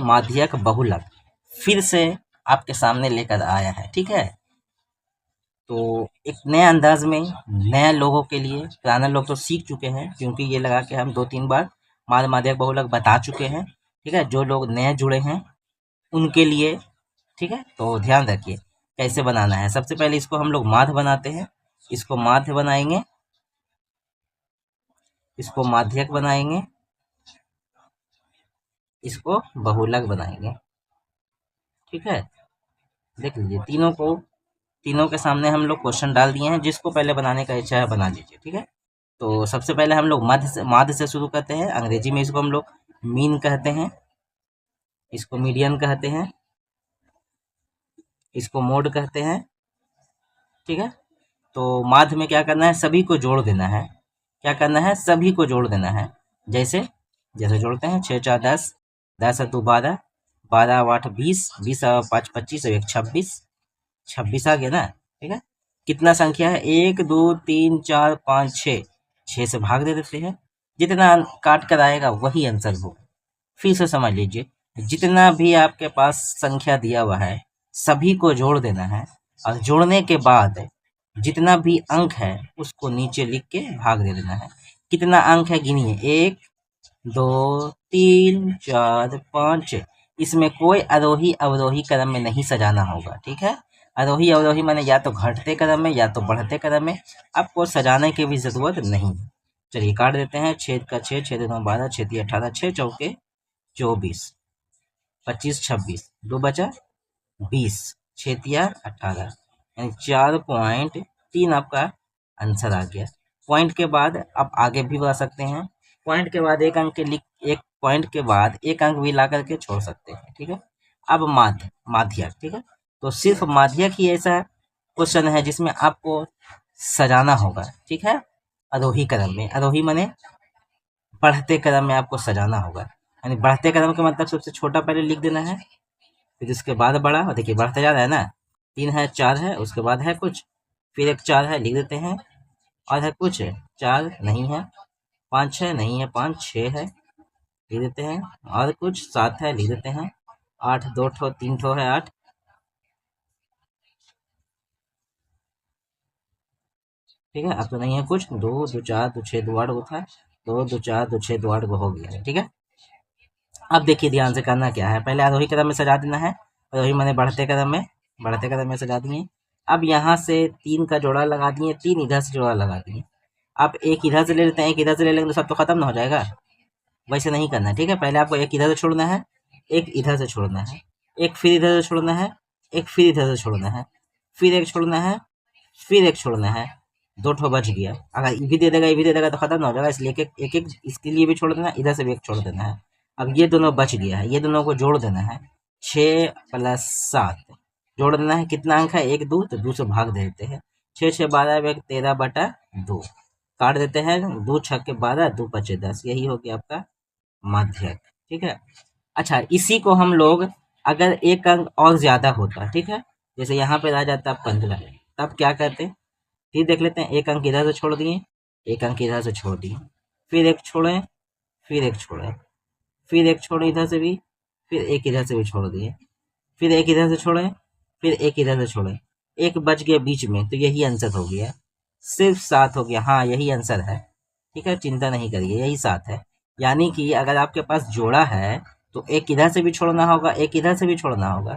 माध्यक बहुलक फिर से आपके सामने लेकर आया है। ठीक है, तो एक नए अंदाज में नए लोगों के लिए, पुराने लोग तो सीख चुके हैं क्योंकि ये लगा के हम 2-3 बार माध्यक बहुलक बता चुके हैं। ठीक है, जो लोग नए जुड़े हैं उनके लिए। ठीक है, तो ध्यान रखिए कैसे बनाना है। सबसे पहले इसको हम लोग माध्य बनाते हैं, इसको माध्य बनाएंगे, इसको माध्यक बनाएंगे, इसको बहुलक बनाएंगे। ठीक है, देख लीजिए तीनों के सामने हम लोग क्वेश्चन डाल दिए हैं। जिसको पहले बनाने का इच्छा है बना लीजिए। ठीक है, तो सबसे पहले हम लोग माध्य से शुरू करते हैं। अंग्रेजी में इसको हम लोग मीन कहते हैं, इसको मीडियन कहते हैं, इसको मोड कहते हैं। ठीक है, तो माध्य में क्या करना है, सभी को जोड़ देना है। क्या करना है, सभी को जोड़ देना है। जैसे जोड़ते हैं 6 4 10, 10 2 12, 12 8 20, 20 5 25 और 1 26, 26 आ गया ना। ठीक है, कितना संख्या है, 1 2 3 4 5 6, 6 से भाग दे देते हैं। जितना काट कर आएगा वही आंसर होगा। फिर से समझ लीजिए, जितना भी आपके पास संख्या दिया हुआ है सभी को जोड़ देना है, और जोड़ने के बाद जितना भी अंक है उसको नीचे लिख के भाग दे देना है। कितना अंक है गिनिए, 1 2 3 4 5। इसमें कोई आरोही अवरोही क्रम में नहीं सजाना होगा। ठीक है, आरोही अवरोही माने या तो घटते क्रम में या तो बढ़ते क्रम में, आपको सजाने की भी जरूरत नहीं। चलिए काट देते हैं, 6 का 6, 6 2 12, 6 3 18, 6 चौके 24, 25 26, 2 बचा 20, 6 तिया 18, यानी 4.3 आपका आंसर आ गया। पॉइंट के बाद आप आगे भी बढ़ सकते हैं। पॉइंट के बाद एक अंक के लिख, एक पॉइंट के बाद एक अंक भी ला करके छोड़ सकते हैं। ठीक है, अब माध्यक। ठीक है, तो सिर्फ माध्यक ही ऐसा क्वेश्चन है जिसमें आपको सजाना होगा। ठीक है, आरोही क्रम में, आरोही माने बढ़ते क्रम में आपको सजाना होगा। यानी बढ़ते क्रम का मतलब सबसे छोटा पहले लिख देना है, फिर उसके बाद बड़ा। और देखिए बढ़ता जा रहा है ना, 3 है 4 है, उसके बाद है कुछ, फिर एक 4 है लिख देते हैं, और है कुछ 4 नहीं है, 5 है नहीं है, 5 6 है लिख देते हैं, और कुछ 7 है लिख देते हैं, 8 2 ठो 3 ठो है 8। ठीक है, अब तो नहीं है कुछ, 2 2 4 2 6 2 8 था, 2 2 4 2 6 2 8 हो गया है। ठीक है, अब देखिए ध्यान से करना क्या है, पहले आरोही क्रम में सजा देना है। आरोही मैंने बढ़ते क्रम में सजा दिए। अब यहाँ से 3 का जोड़ा लगा दिए, 3 इधर से जोड़ा लगा दिए। आप एक इधर से ले लेते हैं, एक इधर से ले लेंगे तो सब तो खत्म ना हो जाएगा। वैसे नहीं करना है। ठीक है, पहले आपको एक इधर से छोड़ना है, एक इधर से छोड़ना है, एक फिर इधर से छोड़ना है, एक फिर इधर से छोड़ना है, फिर एक छोड़ना है, फिर एक छोड़ना है। 2 ठो बच गया। अगर ये भी दे देगा, ये भी दे देगा तो खत्म ना हो जाएगा, इसलिए एक एक इसके लिए भी छोड़ देना है, इधर से भी एक छोड़ देना है। अब ये दोनों बच गया है, ये दोनों को जोड़ देना है। 6 + 7 जोड़ देना है। कितना अंक है, 1 2, तो 2 से भाग दे देते हैं। 6 6 12 1 13/2 काट देते हैं। 2 6 12, 2 5 10, यही हो गया आपका माध्यक। ठीक है, अच्छा इसी को हम लोग, अगर एक अंक और ज्यादा होता, ठीक है, जैसे यहाँ पे रह जाता 15, तब क्या करते, फिर देख लेते हैं। एक अंक इधर से छोड़ दिए, एक अंक इधर से छोड़ दिए, फिर एक छोड़े, फिर एक छोड़े, फिर एक छोड़े इधर से भी, फिर एक इधर से भी छोड़ दिए, फिर एक इधर से छोड़े, फिर एक इधर से छोड़े, एक बच गया बीच में, तो यही आंसर हो गया। सिर्फ 7 हो गया। हाँ यही आंसर है। ठीक है, चिंता नहीं करिए, यही 7 है। यानी कि अगर आपके पास जोड़ा है तो एक इधर से भी छोड़ना होगा, एक इधर से भी छोड़ना होगा।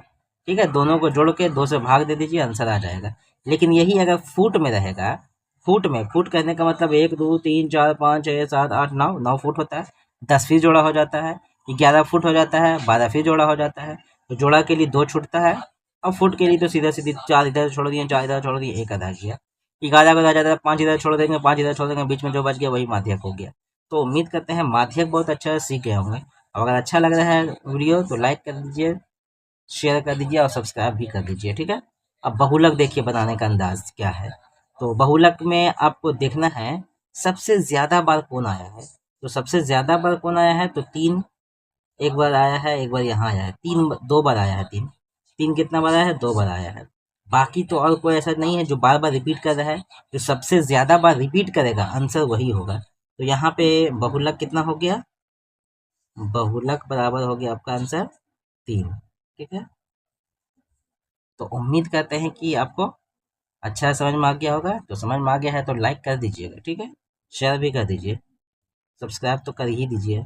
ठीक है, दोनों को जोड़ के 2 से भाग दे दीजिए, आंसर आ जाएगा। लेकिन यही अगर फुट में रहेगा, फुट कहने का मतलब 1 2 3 4 5 6 7 8 9, 9 फुट होता है। 10 फिर जोड़ा हो जाता है, 11 फुट हो जाता है, 12 फिर जोड़ा हो जाता है। तो जोड़ा के लिए 2 छूटता है, और फुट के लिए तो सीधा सीधी 4 इधर छोड़ दिए, 4 इधर छोड़ दिए, 1 आधा गया। 11 को रह जाता है, 5 इधर छोड़ देंगे, 5 इधर छोड़ देंगे, बीच में जो बच गया वही माध्यक हो गया। तो उम्मीद करते हैं माध्यक बहुत अच्छा सीख गए होंगे। और अगर अच्छा लग रहा है वीडियो तो लाइक कर दीजिए, शेयर कर दीजिए और सब्सक्राइब भी कर दीजिए। ठीक है, अब बहुलक देखिए बनाने का अंदाज क्या है। तो बहुलक में आपको देखना है सबसे ज्यादा बार कौन आया है। तो सबसे ज्यादा बार कौन आया है, तो 3 एक बार आया है, एक बार यहाँ आया है, 3 2 बार आया है। 3 3 कितना बार आया है, 2 बार आया है। बाकी तो और कोई ऐसा नहीं है जो बार बार रिपीट कर रहा है। जो सबसे ज्यादा बार रिपीट करेगा आंसर वही होगा। तो यहाँ पे बहुलक कितना हो गया, बहुलक बराबर हो गया आपका आंसर 3। ठीक है, तो उम्मीद करते हैं कि आपको अच्छा समझ में आ गया होगा। तो समझ में आ गया है तो लाइक कर दीजिएगा, ठीक है, शेयर भी कर दीजिए, सब्सक्राइब तो कर ही दीजिए।